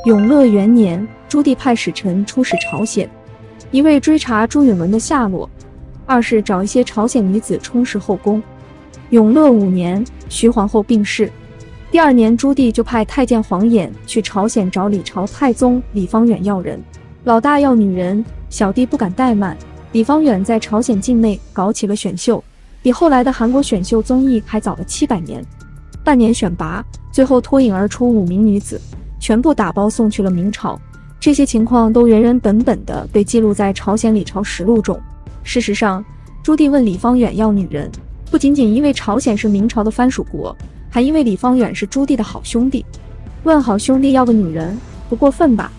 永乐元年，朱棣派使臣出使朝鲜，一为追查朱允炆的下落，二是找一些朝鲜女子充实后宫。永乐5年，徐皇后病逝。第2年，朱棣就派太监黄衍去朝鲜找李朝太宗李方远要人，老大要女人，小弟不敢怠慢。李方远在朝鲜境内搞起了选秀，比后来的韩国选秀综艺还早了700年。半年选拔，最后脱颖而出5名女子，全部打包送去了明朝。这些情况都原原本本地被记录在朝鲜李朝实录中。事实上，朱棣问李方远要女人，不仅仅因为朝鲜是明朝的藩属国，还因为李方远是朱棣的好兄弟。问好兄弟要个女人，不过分吧？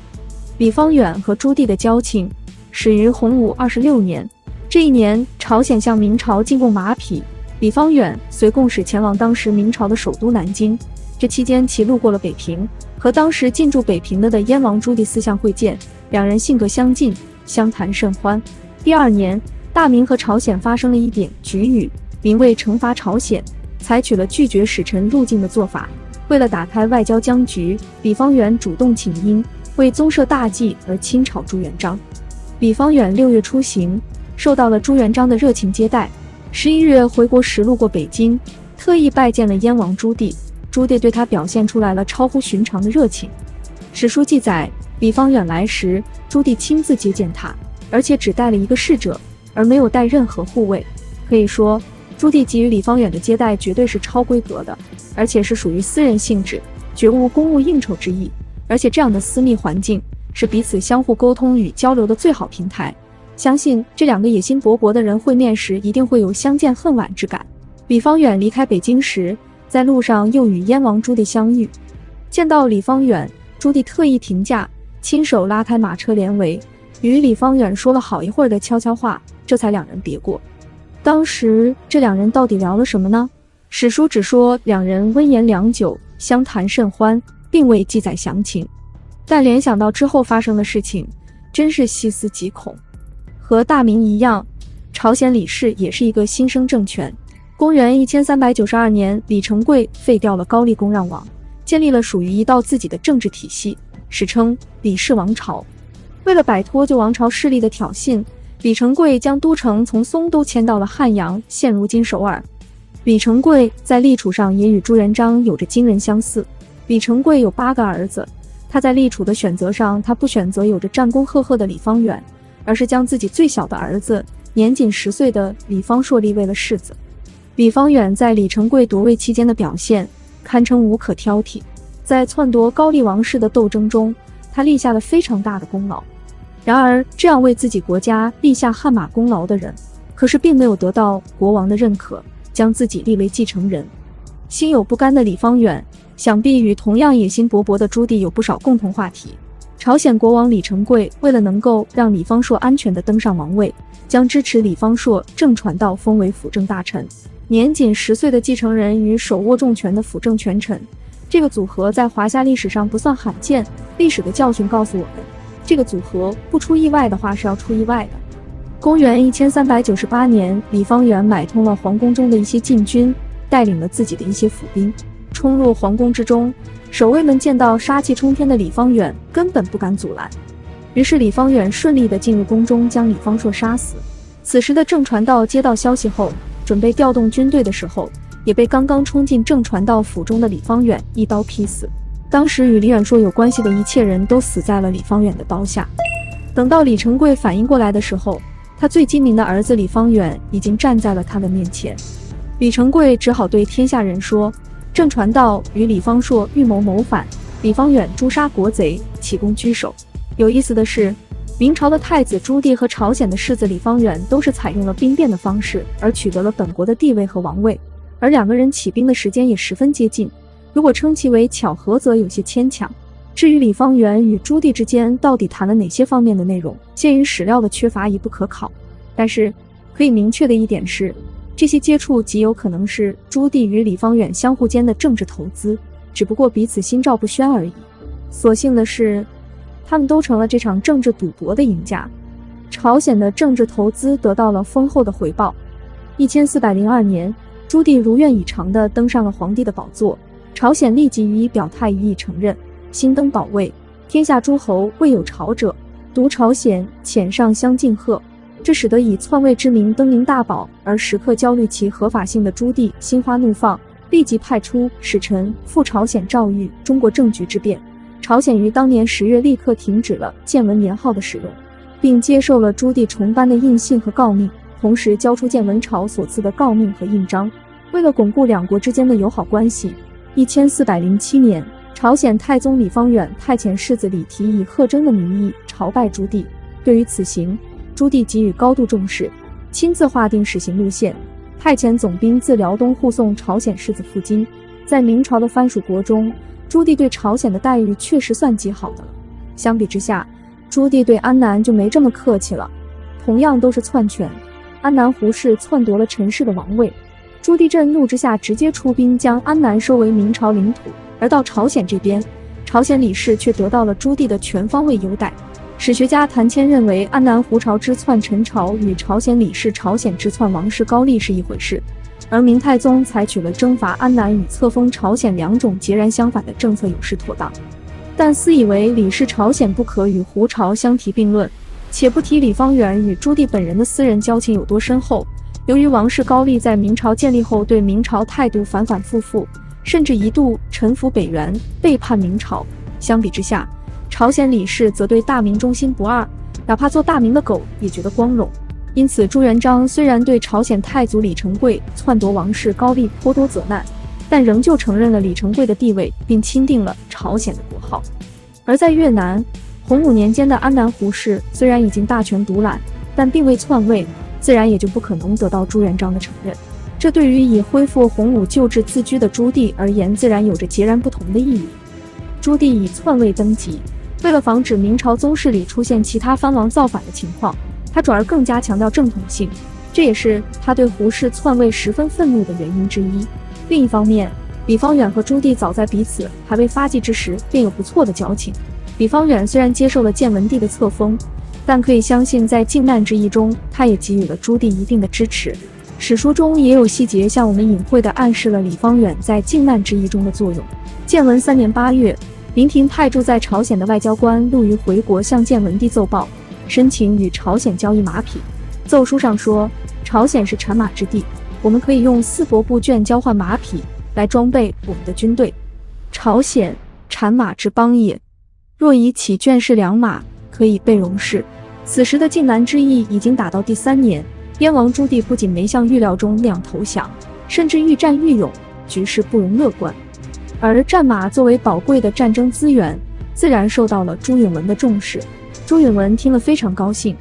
李方远和朱棣的交情始于洪武26年。这一年，朝鲜向明朝进贡马匹，李方远随贡使前往当时明朝的首都南京。这期间，其路过了北平，和当时进驻北平的燕王朱棣私相会见，两人性格相近，相谈甚欢。第2年，大明和朝鲜发生了一点局域，明为惩罚朝鲜，采取了拒绝使臣入境的做法。为了打开外交僵局，李方远主动请缨，为宗社大计而亲朝朱元璋。李方远6月出行，受到了朱元璋的热情接待。11月回国时路过北京，特意拜见了燕王朱棣。朱棣对他表现出来了超乎寻常的热情。史书记载，李方远来时，朱棣亲自接见他，而且只带了一个侍者，而没有带任何护卫。可以说，朱棣给予李方远的接待绝对是超规格的，而且是属于私人性质，绝无公务应酬之意。而且这样的私密环境是彼此相互沟通与交流的最好平台。相信这两个野心勃勃的人会面时，一定会有相见恨晚之感。李方远离开北京时，在路上又与燕王朱棣相遇。见到李方远，朱棣特意停驾，亲手拉开马车帘围，与李方远说了好一会儿的悄悄话，这才两人别过。当时这两人到底聊了什么呢？史书只说两人温言良久，相谈甚欢，并未记载详情。但联想到之后发生的事情，真是细思极恐。和大明一样，朝鲜李氏也是一个新生政权。公元1392年，李成桂废掉了高丽公让王，建立了属于一道自己的政治体系，史称李氏王朝。为了摆脱旧王朝势力的挑衅，李成桂将都城从松都迁到了汉阳，现如今首尔。李成桂在历储上也与朱元璋有着惊人相似。李成桂有8个儿子，他在历储的选择上，他不选择有着战功赫赫的李方远，而是将自己最小的儿子，年仅10岁的李方硕立为了世子。李方远在李成桂夺位期间的表现堪称无可挑剔，在篡夺高丽王室的斗争中，他立下了非常大的功劳。然而，这样为自己国家立下汗马功劳的人，可是并没有得到国王的认可，将自己立为继承人。心有不甘的李方远，想必与同样野心勃勃的朱棣有不少共同话题。朝鲜国王李成桂为了能够让李方硕安全地登上王位，将支持李方硕正传道封为辅政大臣。年仅10岁的继承人与手握重权的辅政权臣，这个组合在华夏历史上不算罕见。历史的教训告诉我们，这个组合不出意外的话是要出意外的。公元1398年，李方远买通了皇宫中的一些禁军，带领了自己的一些府兵，冲入皇宫之中。守卫们见到杀气冲天的李方远，根本不敢阻拦。于是李方远顺利地进入宫中，将李方硕杀死。此时的郑传道接到消息后，准备调动军队的时候，也被刚刚冲进郑传道府中的李方远一刀劈死。当时与李远硕有关系的一切人都死在了李方远的刀下。等到李成桂反应过来的时候，他最精明的儿子李方远已经站在了他的面前。李成桂只好对天下人说，郑传道与李方硕预谋谋反，李方远诛杀国贼，起功居首。有意思的是，明朝的太子朱棣和朝鲜的世子李方远都是采用了兵变的方式而取得了本国的地位和王位，而两个人起兵的时间也十分接近，如果称其为巧合则有些牵强。至于李方远与朱棣之间到底谈了哪些方面的内容，鉴于史料的缺乏已不可考。但是可以明确的一点是，这些接触极有可能是朱棣与李方远相互间的政治投资，只不过彼此心照不宣而已。所幸的是，他们都成了这场政治赌博的赢家。朝鲜的政治投资得到了丰厚的回报。1402年，朱棣如愿以偿地登上了皇帝的宝座，朝鲜立即予以表态，予以承认，新登宝位。天下诸侯未有朝者，独朝鲜遣上相敬贺。这使得以篡位之名登临大宝而时刻焦虑其合法性的朱棣心花怒放，立即派出使臣赴朝鲜诏谕中国政局之变。朝鲜于当年10月立刻停止了建文年号的使用，并接受了朱棣重颁的印信和诰命，同时交出建文朝所赐的诰命和印章。为了巩固两国之间的友好关系，1407年，朝鲜太宗李方远派遣世子李提以贺征的名义朝拜朱棣。对于此行，朱棣给予高度重视，亲自划定使行路线，派遣总兵自辽东护送朝鲜世子赴京。在明朝的藩属国中，朱棣对朝鲜的待遇确实算极好的了。相比之下，朱棣对安南就没这么客气了。同样都是篡权，安南胡氏篡夺了陈氏的王位，朱棣震怒之下直接出兵将安南收为明朝领土。而到朝鲜这边，朝鲜李氏却得到了朱棣的全方位优待。史学家谭谦认为，安南胡朝之篡陈朝与朝鲜李氏朝鲜之篡王室高丽是一回事，而明太宗采取了征伐安南与册封朝鲜两种截然相反的政策，有失妥当。但私以为李氏朝鲜不可与胡朝相提并论，且不提李方远与朱棣本人的私人交情有多深厚。由于王室高丽在明朝建立后对明朝态度反反复复，甚至一度臣服北元，背叛明朝，相比之下，朝鲜李氏则对大明忠心不二，哪怕做大明的狗也觉得光荣。因此朱元璋虽然对朝鲜太祖李成桂篡夺王室高丽颇多责难，但仍旧承认了李成桂的地位，并钦定了朝鲜的国号。而在越南，洪武年间的安南胡氏虽然已经大权独揽，但并未篡位，自然也就不可能得到朱元璋的承认。这对于以恢复洪武旧制自居的朱棣而言，自然有着截然不同的意义。朱棣以篡位登基，为了防止明朝宗室里出现其他藩王造反的情况，他转而更加强调正统性，这也是他对胡氏篡位十分愤怒的原因之一。另一方面，李方远和朱棣早在彼此还未发迹之时便有不错的交情。李方远虽然接受了建文帝的册封，但可以相信在靖难之役中，他也给予了朱棣一定的支持。史书中也有细节向我们隐晦地暗示了李方远在靖难之役中的作用。建文3年8月，林廷派驻在朝鲜的外交官陆虞回国向建文帝奏报，申请与朝鲜交易马匹。奏书上说，朝鲜是产马之地，我们可以用4帛布绢交换马匹来装备我们的军队。朝鲜，产马之邦也，若以起绢士良马，可以备戎士。此时的靖难之役已经打到第3年，燕王朱棣不仅没像预料中那样投降，甚至愈战愈勇，局势不容乐观。而战马作为宝贵的战争资源，自然受到了朱允炆的重视。朱允炆听了非常高兴，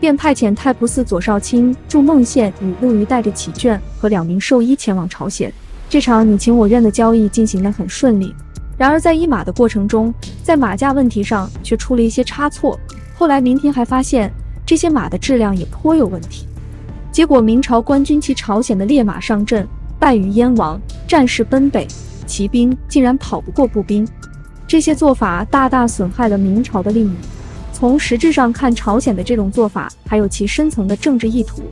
便派遣太仆寺左少卿祝孟宪与陆虞带着起绢和2名兽医前往朝鲜。这场你情我愿的交易进行得很顺利。然而在医马的过程中，在马价问题上却出了一些差错。后来林廷还发现这些马的质量也颇有问题。结果明朝官军骑朝鲜的烈马上阵，败于燕王，战事奔北，骑兵竟然跑不过步兵。这些做法大大损害了明朝的利益。从实质上看，朝鲜的这种做法还有其深层的政治意图，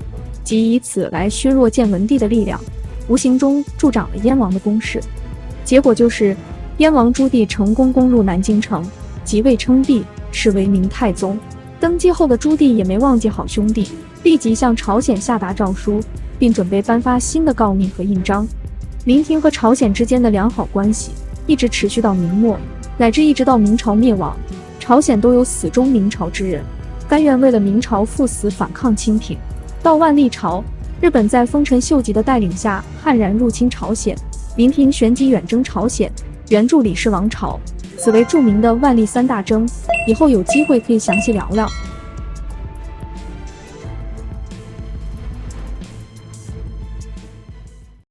即以此来削弱建文帝的力量，无形中助长了燕王的攻势。结果就是燕王朱棣成功攻入南京城，即位称帝，是为明太宗。登基后的朱棣也没忘记好兄弟，立即向朝鲜下达诏书，并准备颁发新的诰命和印章。林廷和朝鲜之间的良好关系一直持续到明末，乃至一直到明朝灭亡，朝鲜都有死忠明朝之人，甘愿为了明朝赴死反抗清廷。到万历朝，日本在丰臣秀吉的带领下悍然入侵朝鲜，林廷旋即远征朝鲜，援助李氏王朝，此为著名的万历3大征。以后有机会可以详细聊聊。